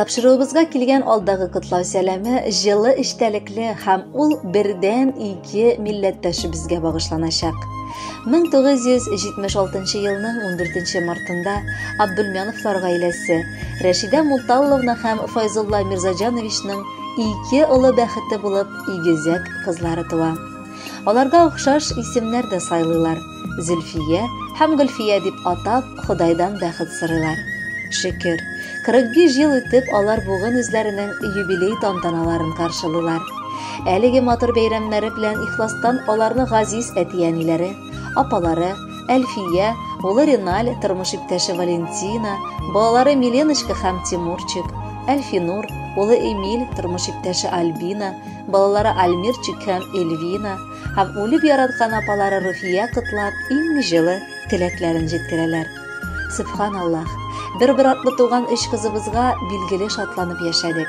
Тапшыруыбызга килгән алдагы котлау сәламе җылы эчтәлекле һәм ул бердән 2 милләттәшебезгә багышланачак. 1976 елның 14 мартында Абдулмановлар гаиләсе Рәшидә Мулталловна һәм Файзулла Мирзаҗановичның 2 улы бәхете булып игезәк кызлары туа. Аларга охшаш исемнәр дә сайлыйлар. Зөлфия һәм Гөлфия дип атап Худайдан бәхет сорыйлар. Шөкер, 45 ел үтеп алар бугын үзләренең юбилей тантаналарын каршылыйлар. Әлеге матур бәйрәмнәре белән ихластан аларны газиз әтияниләре, апалары, Әлфия, улы Риналь, тормыш иптәше Валентина, балалары Миленочка һәм Тимурчик, Әлфинур, улы Эмиль, тормыш иптәше Альбина, балалары Альмирчик һәм Эльвина, һәм үлеп яраткан апалары Руфия котлап иң җылы теләкләрен җиткерәләр. Субханаллах, бер атлы туган 3 кызыбызга билгеле шатланып яшәдек.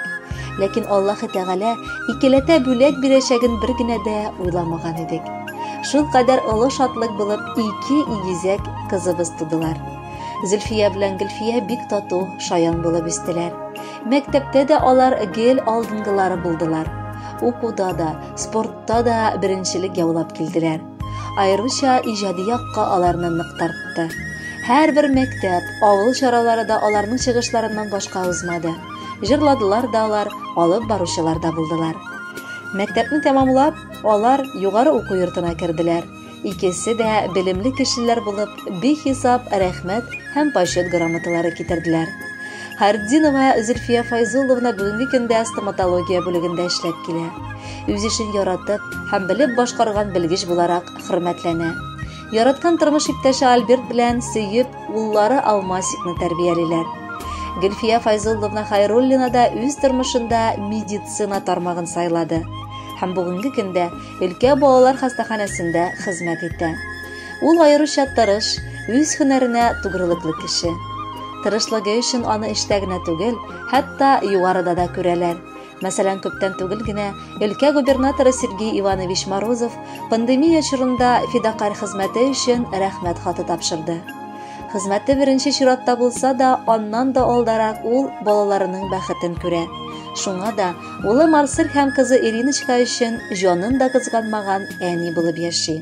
Ләкин Аллаһы Тәгалә икеләтә бүләк бирәчәген бер генә дә уйламаган идек. Шул кадәр олы шатлык булып 2 игезәк кызыбыз тудылар. Зөлфия белән Гөлфия бик тату, шаян булып үстеләр. Мәктәптә дә алар гел алдынгылары булдылар. Укуда да, спортта да беренчелек яулап килделәр. Айрыша иҗади якка аларны нык тартты. Һәрбер мәктәп, авыл чаралары да аларның чыгышларыннан башка узмады. Җырладылар да алар, алып баручылар да булдылар. Мәктәпне тәмамлап, алар югары уку йортына керделәр. Икесе дә белемле кешеләр булып, бихисап рәхмәт һәм почет грамоталары китерделәр. Хардинова Зөлфия Файзулловна бүгенге көндә стоматология бүлегендә эшләп килә. Үз эшен яратып һәм белеп башкарган белгеч буларак хөрмәтләнә. Яраткан тормыш иптәше Альберт белән сөйеп, уллары Алмасикны тәрбиялиләр. Гөлфия Файзулловна Хайруллина да үз тормышында медицина тармагын сайлады. Һәм бүгенге көндә өлкә балалар хастаханәсендә хезмәт итә. Ул аеруча тырыш, үз һөнәренә тугрылыклы кеше. Тырышлыгы өчен аны эштә генә түгел, хәтта югарыда да күрәләр. Мәсәлән, күптән түгел генә өлкә губернаторы Сергей Иванович Морозов пандемия чорында фидакарь хезмәте өчен рәхмәт хаты тапшырды. Хезмәте беренче чиратта булса да, аннан да алдарак ул балаларының бәхетен күрә. Шуңа да улы Марсель һәм кызы Ириночка өчен җанын да кызганмаган әни булып яши.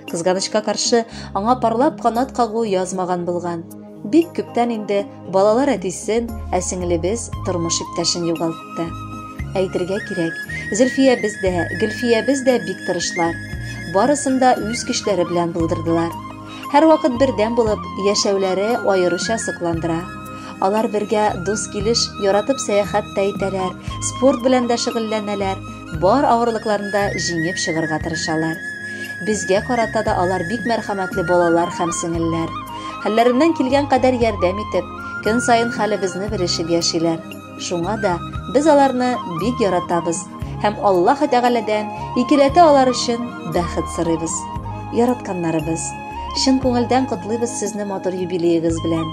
Кызганычка каршы аңа парлап канат кагу язмаган булган. Бик күптән инде балалар әтисен, ә сеңлебез тормыш иптәшен югалтты. Әйтергә кирәк, Зөлфиябез дә, Гөлфиябез дә бик тырышлар. Барысын да үз көчләре белән булдырдылар. Һәр вакыт бердәм булып, яшәүләре аеруча сокландыра. Алар бергә дус килеш, яратып сәяхәт тә итәләр, спорт белән дә шөгыльләнәләр, бар авырлыкларында җиңеп чыгарга тырышалар. Безгә карата да алар бик мәрхәмәтле балалар һәм сеңелләр. Хәлләреннән килгән кадәр ярдәм итеп, көн сайын хәлебезне белешеп яшиләр. Шуңа да без аларны бик яратабыз һәм Аллаһы Тәгаләдән икеләтә алар өчен бәхет сорыйбыз. Яратканнарыбыз, чын күңелдән котлыйбыз сезне матур юбилеегыз белән.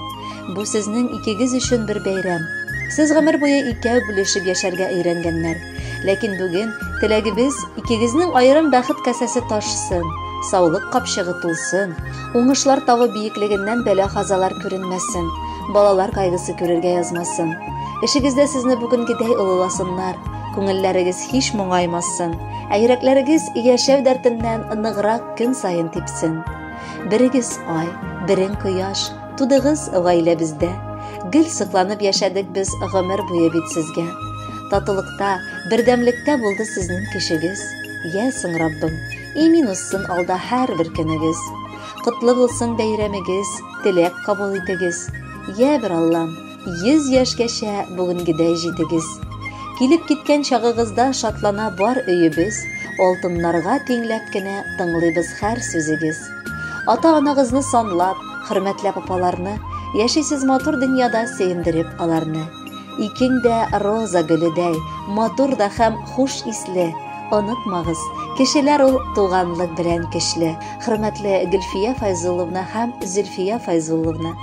Бу сезнең икегез өчен бер бәйрәм. Сез гомер буе икәү бүлешеп яшәргә өйрәнгәннәр. Ләкин бүген теләгебез икегезнең аерым бәхет касәсе ташсын, саулык капчыгы тулсын, уңышлар тавы биеклегеннән бәла-казалар күренмәсен, балалар кайгысы күрергә язмасын. Эшегездә сезне бүгенгедәй олыласыннар, күңелләрегез һич моңаймасын, ә йөрәкләрегез яшәү дәртеннән ныграк көн сайын типсен. Берегез ай, берең кояш, тудыгыз гаиләбездә. Гел сыкланып яшәдек без гомер буе бит сезгә. Татылыкта, бердәмлектә булды сезнең кешегез. Я соң Раббым, имин уссын алда һәрбер көнегез. Котлы булсын бәйрәмегез, теләк кабул итегез. Я бер Аллам, 100 яшькәчә бүгенгедәй җитегез. Килеп киткән чагыгызда шатлана бар өебез, алтыннарга тиңләп кенә тыңлыйбыз һәр сүзегез. Ата-анагызны санлап, хөрмәтләп апаларны, яшисез матур дөньяда сөендереп аларны. Икең дә роза гөледәй, матур да һәм хуш исле. Онытмагыз, кешеләр ул туганлык белән көчле. Хөрмәтле Гөлфия Файзулловна һәм Зөлфия Файзулловна,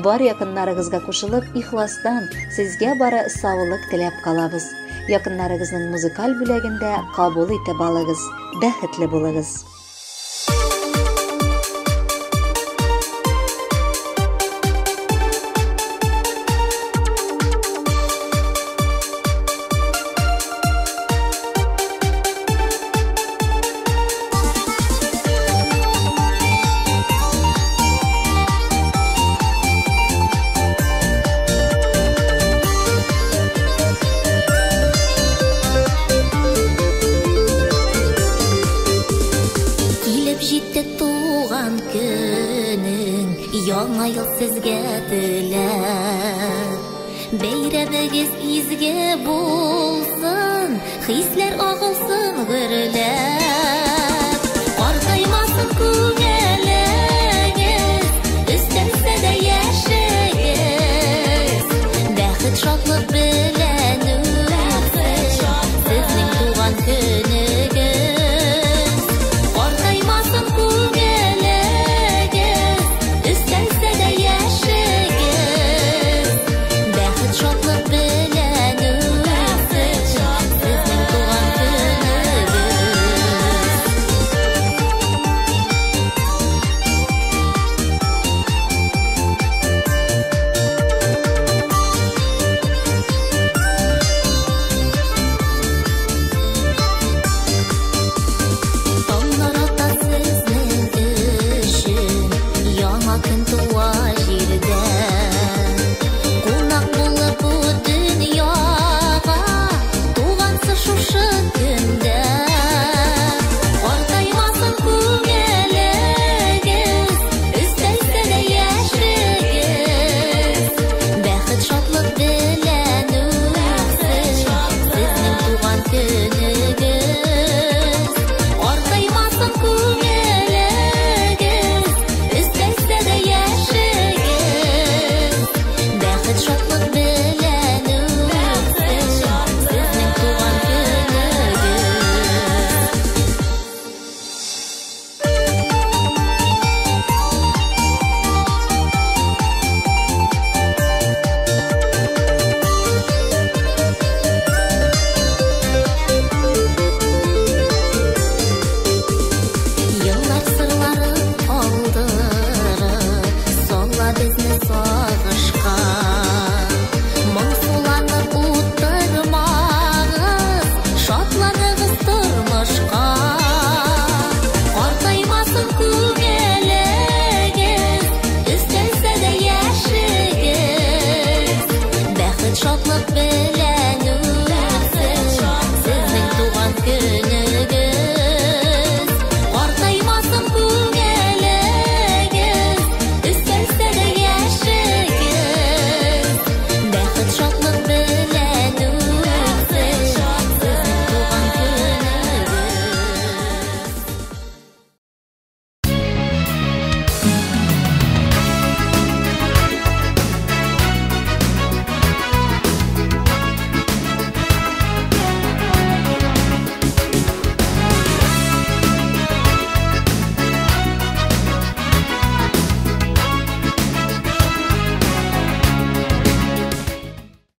бар якыннарыгызга кушылып, ихластан сезгә бары саулык теләп калабыз. Якыннарыгызның музыкаль бүләгендә кабул итеп алыгыз. Бәхетле булыгыз. Җитте туган көнең, яңа ел сезгә теләп. Бәйрәмегез изге булсын, хисләр агылсын гөрләп.